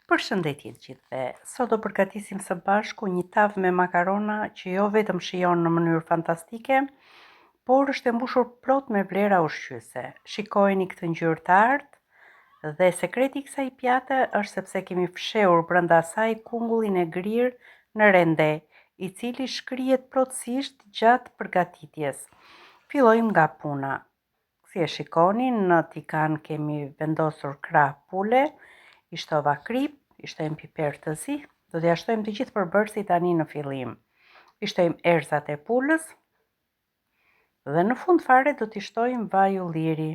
Përshëndetje të gjithëve. Sot do përgatisim së bashku një tavë me makarona që jo vetëm shijon në mënyrë fantastike, por është e mbushur plot me vlera ushqyese. Shikojeni këtë ngjyrë të artë dhe sekreti i kësaj pjate është sepse kemi fshehur brenda saj kungullin e grirë në rende, i cili shkrihet plotësisht gjatë përgatitjes. Fillojmë nga puna. Si e shikoni, në tikan kemi vendosur krah pule, i shtova krip, i shtojmë piper të zi, do t'ja shtojmë të gjithë përbërësit tani në fillim. I shtojmë erëzat e pulës dhe në fund fare do t'i shtojmë vaj ulliri.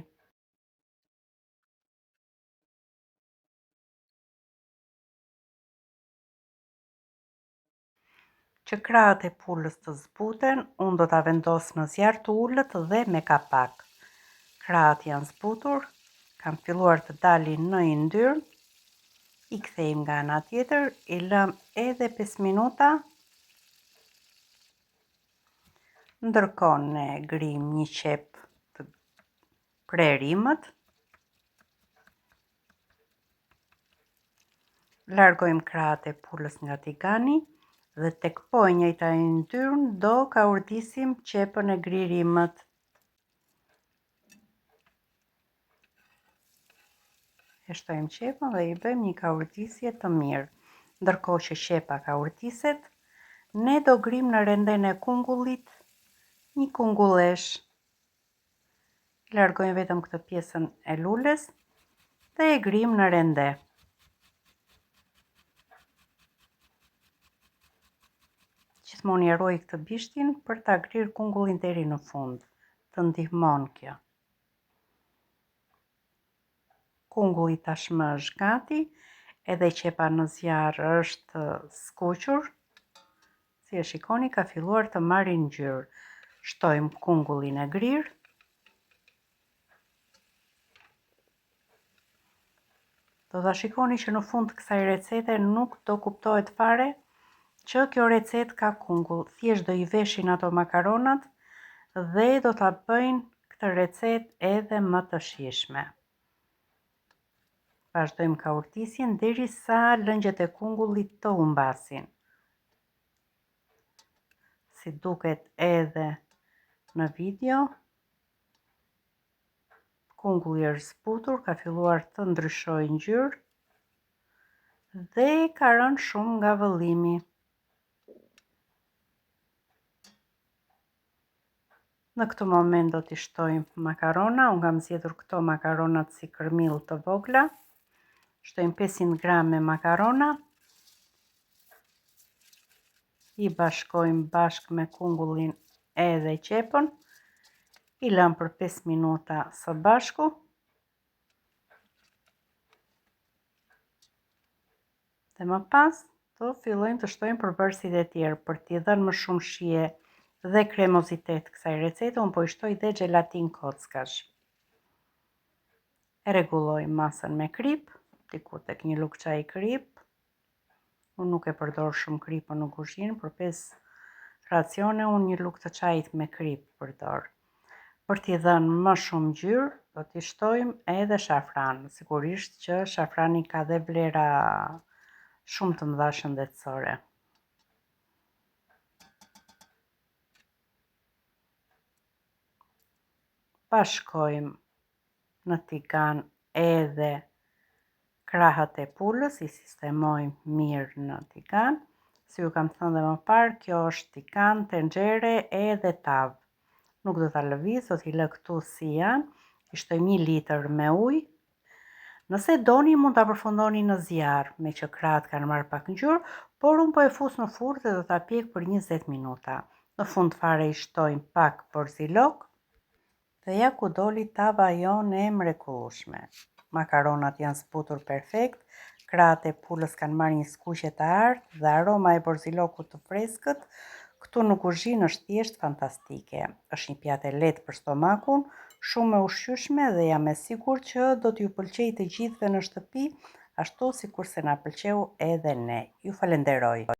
Që krahët e pulës të zbuten, unë do t'a vendos në zjarr të ulët dhe me kapak. Krahët janë zbutur, kam filluar të dalin në yndyrë, i kthejmë nga ana tjetër, i lëm edhe 5 minuta. Ndërkohë ne grim një qep të prerimët. Largojmë krahët e pulës nga tikani dhe tek po e njëjta yndyrë do kaurdisim qepën e gririmët. E shtojmë qepën dhe i bëjmë një kaurdisje të mirë. Ndërkohë që qepa kaurdiset, ne do grim në renden e kungullit një kungullesh. Largojmë vetëm këtë pjesën e lules dhe e grim në rende. Gjithmonë i ruaj këtë bishtin për ta grirë kungullin deri në fund. Të ndihmon kjo. Kungulli tashmë është gati, edhe qepa në zjarr është skuqur. Si e shikoni, ka filluar të marrë ngjyrë. Shtojmë kungullin e grirë. Do ta shikoni që në fund të kësaj recete nuk do kuptohet fare që kjo recetë ka kungull. Thjesht do i veshin ato makaronat dhe do ta bëjnë këtë recetë edhe më të shijshme. Vazhdojmë kaurdisjen derisa lëngjet e kungullit të humbasin. Si duket edhe në video, kungulli është zbutur, ka filluar të ndryshojë ngjyrë dhe ka rënë shumë nga vëllimi. Në këtë moment do t'i shtojmë makarona. Unë kam zgjedhur këto makaronat si kërmill të vogla. Shtojmë 500 gram me makarona, i bashkojmë bashkë me kungullin edhe qepën, i lëm për 5 minuta së bashku. Dhe më pas do fillojmë të shtojmë përbërësit e tjerë. Për t'i dhënë më shumë shije dhe kremozitet kësaj recete, unë po i shtoj dhe xhelatinë kockash. E rregullojmë masën me krip, diku tek një lugë çaji krip. Unë nuk e përdor shumë kripën në kuzhinë, për 5 racione unë një lugë të çajit me krip përdor. Për t'i dhënë më shumë ngjyrë, do t'i shtojmë edhe shafran. Sigurisht që shafrani ka dhe vlera shumë të mëdha shëndetësore. Bashkojmë në tigan edhe krahët e pulës, i sistemojmë mirë në tigan. Si ju kam thënë dhe më parë, kjo është tigan, tenxhere edhe tavë. Nuk do ta lëviz, do t'i lë këtu si janë. I shtojmë 1 litër me ujë. Nëse doni mund ta përfundoni në zjarr, me që krahët kanë marrë pak ngjyrë, por unë po e fus në furrë dhe do ta pjek për 20 minuta. Në fund fare i shtojmë pak borzilok dhe ja ku doli tava jonë e mrekullueshme. Makaronat janë zbutur perfekt, krahët e pulës kanë marrë një skuqje të artë dhe aroma e borzilokut të freskët këtu në kuzhinë është thjesht fantastike. Është një pjatë e lehtë për stomakun, shumë e ushqyeshme dhe jam e sigurt që do t'ju pëlqejë të gjithëve në shtëpi, ashtu sikur se na pëlqeu edhe ne. Ju falenderoj.